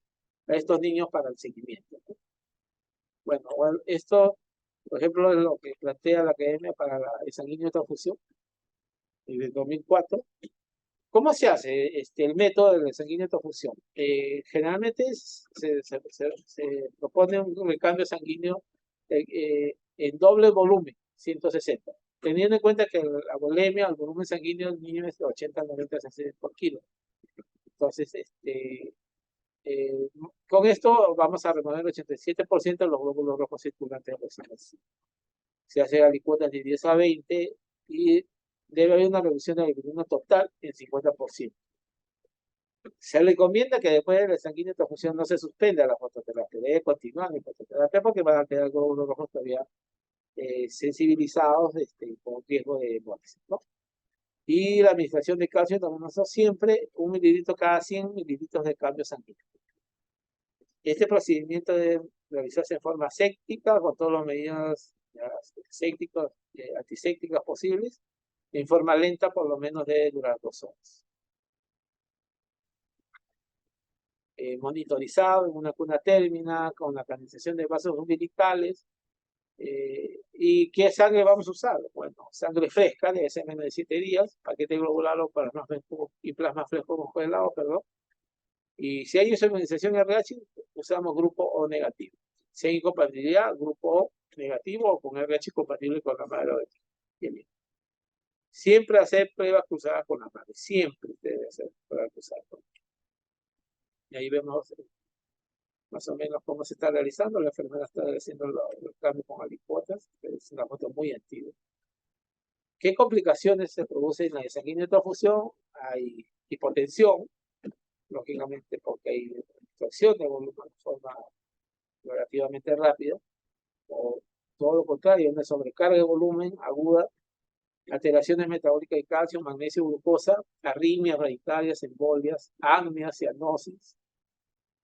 estos niños para el seguimiento, ¿no? Bueno, esto, por ejemplo, es lo que plantea la Academia para el sanguíneo transfusión de 2004. ¿Cómo se hace el método de sanguíneo transfusión? Generalmente se propone un recambio sanguíneo en doble volumen, 160, teniendo en cuenta que la volemia, el volumen sanguíneo del niño es de 80 a 90 cc por kilo. Entonces, con esto vamos a remover el 87% de los glóbulos rojos circulantes de los niños. Se hace alicuotas de 10 a 20 y debe haber una reducción de la bilirrubina total en 50%. Se recomienda que después de la sanguínea transfusión no se suspenda la fototerapia, debe continuar la fototerapia porque van a quedar glóbulos rojos todavía sensibilizados con riesgo de muerte, ¿no? Y la administración de calcio intravenoso siempre 1 mililitro cada 100 mililitros de cambio sanguíneo. Este procedimiento debe realizarse en forma aséptica, con todas las medidas antisépticas posibles, en forma lenta, por lo menos debe durar 2 horas. monitorizado en una cuna términa, con la canalización de vasos umbilicales. ¿Y qué sangre vamos a usar? Bueno, sangre fresca, debe ser menos de 7 días, paquete globular o plasma fresco, y plasma fresco congelado, perdón. Y si hay inmunización RH, usamos grupo O negativo. Si hay incompatibilidad, grupo O negativo o con RH compatible con la madre o el hijo. Siempre hacer pruebas cruzadas con la madre, siempre debe hacer pruebas cruzadas con la madre. Y ahí vemos más o menos cómo se está realizando. La enfermera está haciendo los cambios con alicuotas, es una foto muy antigua. ¿Qué complicaciones se producen en la desanguínea de transfusión? Hay hipotensión, lógicamente porque hay extracción de volumen de forma relativamente rápida, o todo lo contrario, una sobrecarga de volumen aguda, alteraciones metabólicas de calcio, magnesio, glucosa, arritmias radicarias, embolias, apnea, cianosis.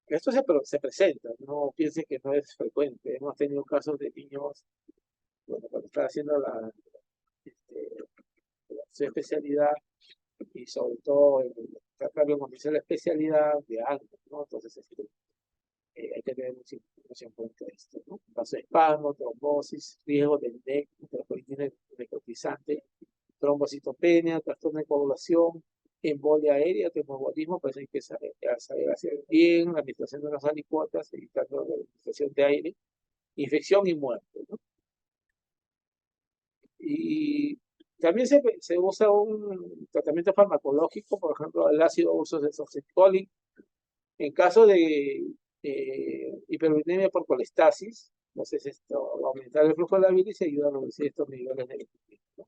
Esto se presenta, no piense que no es frecuente. Hemos tenido casos de niños, bueno, cuando están haciendo su especialidad y sobre todo en tratarlo con la especialidad de algo, ¿no? Entonces, hay que tener mucho en cuenta esto, ¿no? Vasoespasmo, trombosis, riesgo de NEC, interferencia necrotizante, trombocitopenia, trastorno de coagulación, embolia aérea, tromboembolismo, pues hay que saber hacer bien la administración de las alicuotas, evitando la administración de aire, infección y muerte, ¿no? Y también se usa un tratamiento farmacológico, por ejemplo, el ácido uso de soxicólico. En caso de hiperuremia por colestasis, entonces esto aumentar el flujo de la bilis y ayuda a reducir estos niveles de ¿no?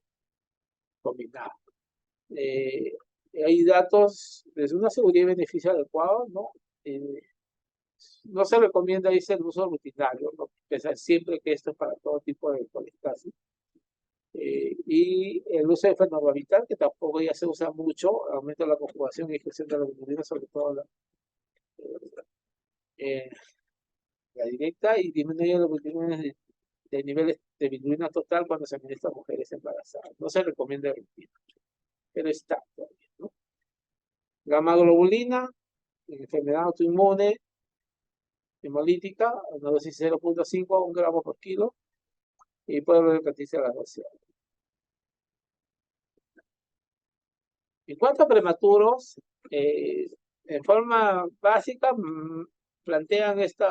Combinados. Hay datos de una seguridad y beneficio adecuado, ¿no? No se recomienda irse el uso rutinario, ¿no? Pensar siempre que esto es para todo tipo de colestasis. Y el uso de fenobarbital, que tampoco ya se usa mucho, aumenta la conjugación y ejecución de la bilirrubina, sobre todo la directa, y disminuye los de niveles de bilirrubina total cuando se administra a mujeres embarazadas. No se recomienda rutina, pero está todavía, ¿no? Gamma globulina, enfermedad autoinmune, hemolítica, una dosis 0.5 a 1 gramo por kilo, y puede repetirse a la dosis. En cuanto a prematuros, en forma básica plantean este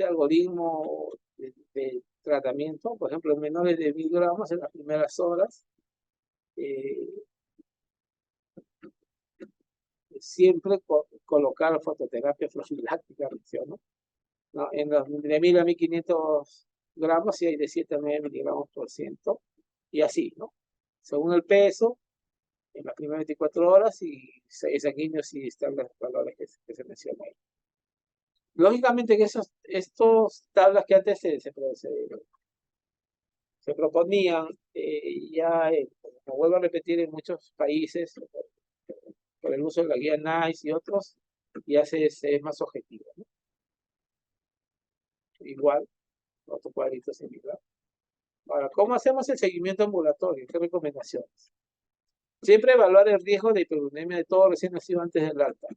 algoritmo de tratamiento, por ejemplo, en menores de 1000 gramos en las primeras horas, siempre colocar fototerapia profiláctica, ¿no? En los de 1000 a 1500 gramos, si hay de 7 a 9 miligramos por ciento, y así, ¿no? Según el peso, en las primeras 24 horas, y 6 sanguíneos si están los valores que se mencionan ahí. Lógicamente que estos tablas que antes se proponían, ya, como vuelvo a repetir, en muchos países, por el uso de la guía NICE y otros, ya es más objetivo, ¿no? Igual, otro cuadrito similar. Ahora, ¿cómo hacemos el seguimiento ambulatorio? ¿Qué recomendaciones? Siempre evaluar el riesgo de hiperuremia de todo recién nacido antes del alta,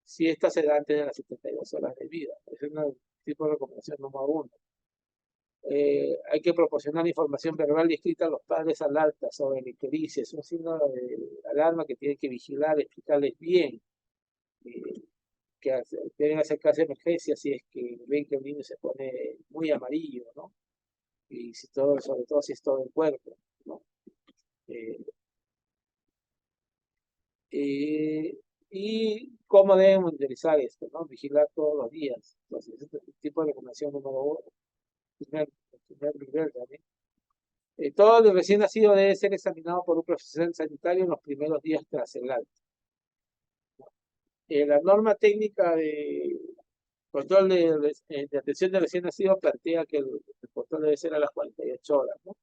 si esta se da antes de las 72 horas de vida. Ese es un tipo de recomendación número 1. Hay que proporcionar información verbal y escrita a los padres al alta sobre la ictericia. Es un signo de alarma que tienen que vigilar, explicarles bien, que deben acercarse a emergencia si es que ven que el niño se pone muy amarillo, ¿no? Y si todo, sobre todo si es todo el cuerpo, ¿no? Y cómo deben monitorizar esto, ¿no? Vigilar todos los días. Entonces, este tipo de recomendación número 1, primer nivel también. Todo el recién nacido debe ser examinado por un profesional sanitario en los primeros días tras el alta. La norma técnica de control de atención de recién nacido plantea que el control debe ser a las 48 horas, ¿no?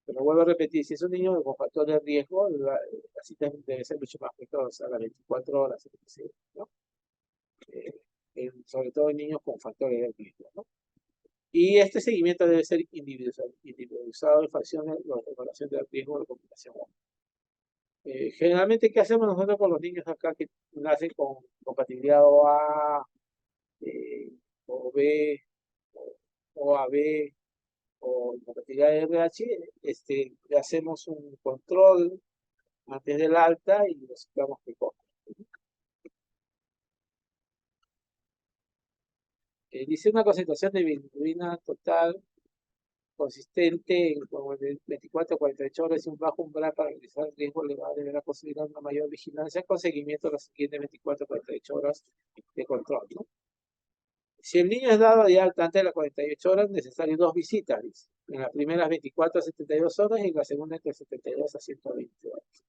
Pero vuelvo a repetir, si es un niño con factor de riesgo, la cita debe ser mucho más frecuente, a las 24 horas, ¿no? Sobre todo en niños con factores de riesgo, ¿no? Y este seguimiento debe ser individualizado en relación de riesgo de complicación. Generalmente, ¿qué hacemos nosotros con los niños acá que nacen con compatibilidad OA, eh, o B, o AB, o compatibilidad RH? Le hacemos un control antes del alta y los citamos que cojan. Dice una concentración de bilirrubina total consistente en como de 24 a 48 horas y un bajo umbral para realizar el riesgo elevado de la posibilidad de una mayor vigilancia con seguimiento de las siguientes 24 a 48 horas de control, ¿no? Si el niño es dado de alta antes de las 48 horas, necesarias dos visitas, dice. En las primeras 24 a 72 horas y en la segunda entre 72 a 120 horas.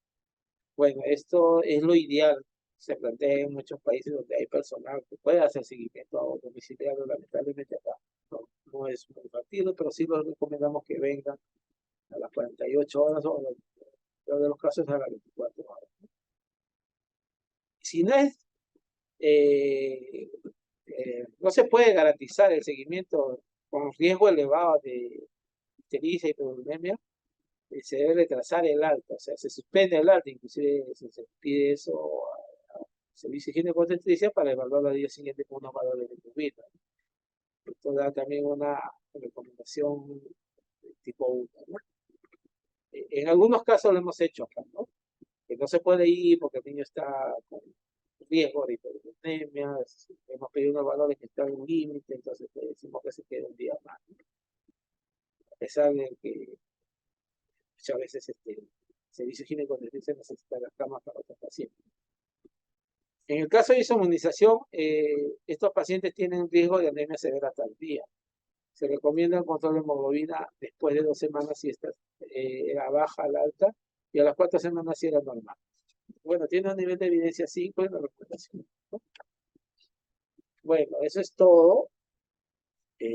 Bueno, esto es lo ideal. Se plantea en muchos países donde hay personal que puede hacer seguimiento domiciliario. Lamentablemente acá no es muy factible, pero sí lo recomendamos que vengan a las 48 horas o en el de los casos a las 24 horas. Si no es, eh, no se puede garantizar el seguimiento con riesgo elevado de ictericia y hipovolemia, se debe retrasar el alta, o sea, se suspende el alta, inclusive se pide eso al servicio de higiene y obstetricia para evaluar al día siguiente con unos valores de bilirrubina. Esto da también una recomendación tipo 1, ¿no? En algunos casos lo hemos hecho acá, ¿no? Que no se puede ir porque el niño está con riesgo de hipovolemia, hemos pedido unos valores que están en un límite, entonces le decimos que se quede un día más, ¿no? A pesar de que muchas veces el servicio higiénico necesita las camas para otros pacientes. En el caso de inmunización, estos pacientes tienen riesgo de anemia severa tardía. Se recomienda el control de hemoglobina después de 2 semanas si está a baja, al alta, y a las 4 semanas si era normal. Bueno, tiene un nivel de evidencia 5 en la recomendación, ¿no? Bueno, eso es todo.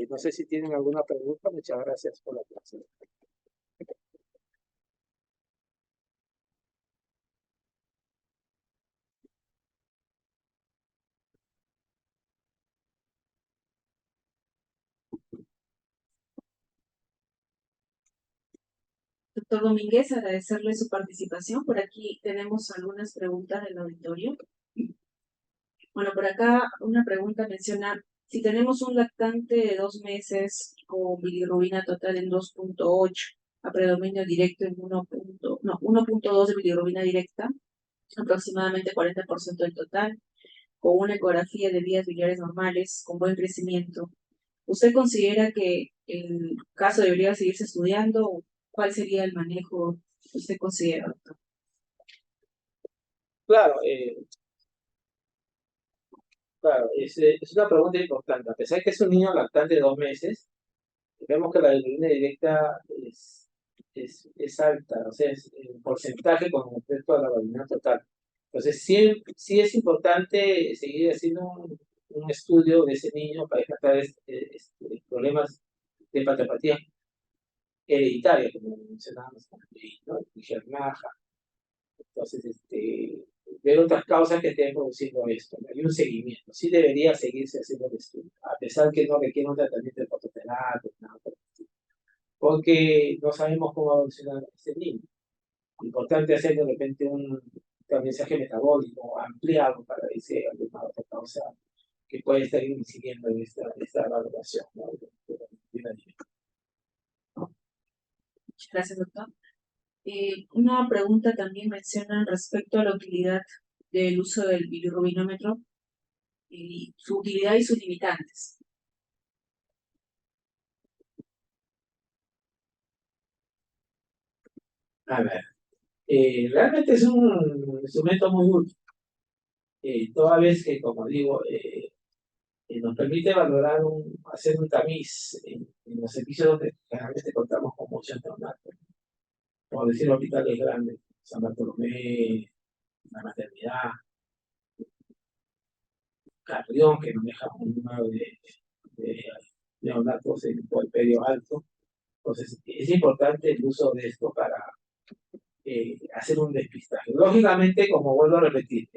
No sé si tienen alguna pregunta. Muchas gracias por la clase. Doctor Domínguez, agradecerle su participación. Por aquí tenemos algunas preguntas del auditorio. Bueno, por acá una pregunta menciona, si tenemos un lactante de 2 meses con bilirrubina total en 2.8, a predominio directo en 1.2 de bilirrubina directa, aproximadamente 40% del total, con una ecografía de vías biliares normales, con buen crecimiento, ¿usted considera que el caso debería seguirse estudiando? ¿Cuál sería el manejo que usted considera, doctor? Claro, claro, es una pregunta importante. A pesar de que es un niño lactante de 2 meses, vemos que la bilirrubina directa es alta, o sea, es en porcentaje con respecto a la bilirrubina total. Entonces, sí es importante seguir haciendo un estudio de ese niño para descartar problemas de hepatopatía hereditaria, como mencionábamos, ¿no? Guernaja. Entonces, ver otras causas que estén produciendo esto, ¿no? Hay un seguimiento. Sí debería seguirse haciendo el estudio, a pesar que no requiere un tratamiento de fototerapia, nada, porque no sabemos cómo va a evolucionar este niño. Importante hacer de repente un mensaje metabólico ampliado para ver si hay alguna otra causa que puede estar incidiendo en esta valoración, ¿no? Muchas gracias, doctor. Una pregunta también menciona respecto a la utilidad del uso del bilirrubinómetro y su utilidad y sus limitantes. A ver, realmente es un instrumento muy útil, toda vez que, como digo, nos permite valorar, hacer un tamiz en los servicios donde realmente contamos con muchos neonatos. Como decir, hospitales grandes, San Bartolomé, la maternidad, Carrión, que maneja un número de neonatos en puerperio alto. Entonces, es importante el uso de esto para hacer un despistaje. Lógicamente, como vuelvo a repetir,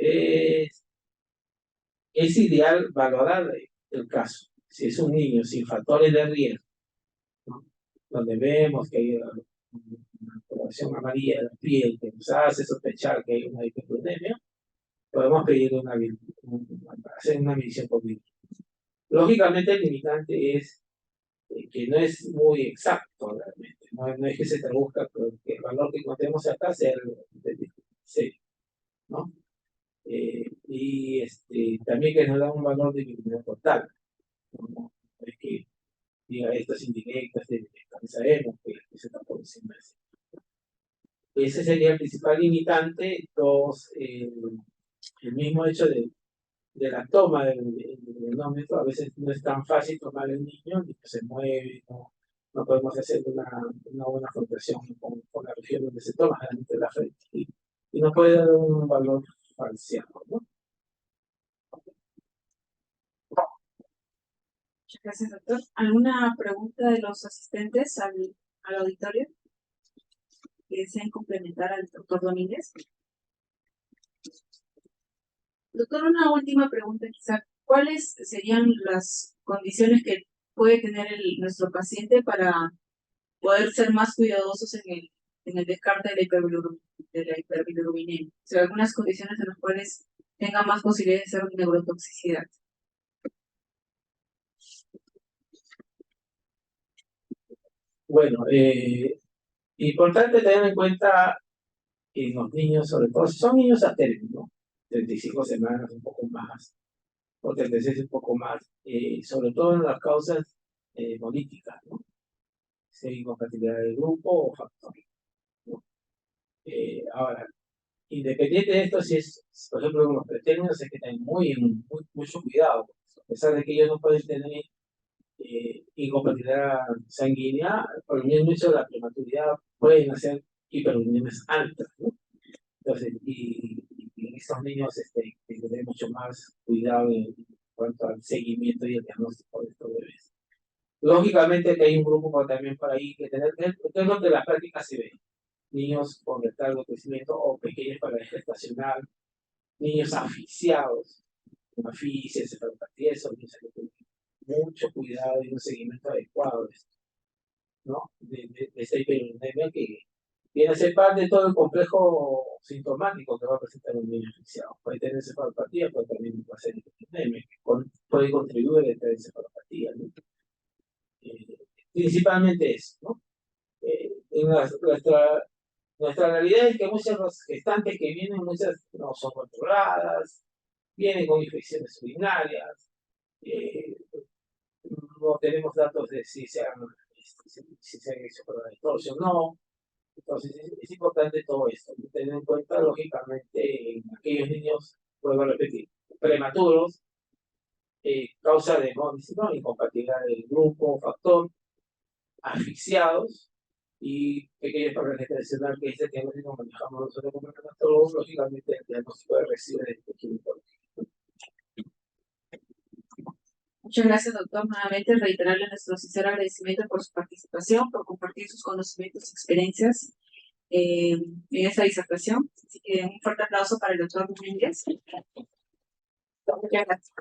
es ideal valorar el caso. Si es un niño sin factores de riesgo, ¿no? Donde vemos que hay una coloración amarilla de la piel que nos hace sospechar que hay una hiperuremia, podemos pedir hacer una medición por virus. Lógicamente el limitante es que no es muy exacto realmente, no es que se traduzca que el valor que encontremos acá sea el serio, ¿no? Y también que nos da un valor de vitamina total, ¿no? Es que diga estas indirectas de que sabemos que se está produciendo eso. Ese sería el principal limitante. Dos, el mismo hecho de la toma del genómetro, a veces no es tan fácil tomar el niño, ni que se mueve, no podemos hacer una buena fluctuación con la región donde se toma, generalmente la frente, y nos puede dar un valor falseado, ¿no? Muchas gracias, doctor. ¿Alguna pregunta de los asistentes al auditorio que deseen complementar al doctor Domínguez? Doctor, una última pregunta quizá. ¿Cuáles serían las condiciones que puede tener nuestro paciente para poder ser más cuidadosos en el descarte de la hiperbilirubinemia? O sea, algunas condiciones en las cuales tenga más posibilidades de ser neurotoxicidad. Bueno, importante tener en cuenta en los niños, sobre todo, si son niños a término, ¿no? 35 semanas, un poco más, o 36 un poco más, sobre todo en las causas políticas, ¿no? Si hay incompatibilidad del grupo o factor, ¿no? Ahora, independiente de esto, si es, por ejemplo, con los pretérminos, hay que tener mucho cuidado, a pesar de que ellos no pueden tener incompatibilidad sanguínea, por el mismo hecho de la prematuridad, pueden hacer hiperuremias altas, ¿no? Entonces, y en estos niños hay que tener mucho más cuidado en cuanto al seguimiento y el diagnóstico de estos bebés. Lógicamente que hay un grupo también por ahí que tener, que es lo que en la práctica se ve. Niños con retardo de crecimiento o pequeños para gestacional, niños asfixiados, con asfixia, encefalopatía, esos niños hay que tener mucho cuidado y un seguimiento adecuado de esto, ¿no? De esta hiperuremia que viene a ser parte de todo el complejo sintomático que va a presentar un niño asfixiado. Puede tener encefalopatía, puede también ser hiperuremia, puede contribuir a esta encefalopatía, ¿no? Principalmente eso, ¿no? En nuestra realidad es que muchas de las gestantes que vienen, muchas no son controladas, vienen con infecciones urinarias, no tenemos datos de si se han hecho pruebas de torsión o no. Entonces es importante todo esto, tener en cuenta lógicamente en aquellos niños, vuelvo a repetir, prematuros, causa de ¿no? Incompatibilidad del grupo, factor, asfixiados y pequeños problemas gestacionales que este diagnóstico manejamos nosotros como neonatólogos, lógicamente el diagnóstico de recibe de ginecología. Muchas gracias, doctor. Nuevamente reiterarle nuestro sincero agradecimiento por su participación, por compartir sus conocimientos y experiencias en esta disertación. Así que un fuerte aplauso para el doctor Domínguez. Muchas gracias.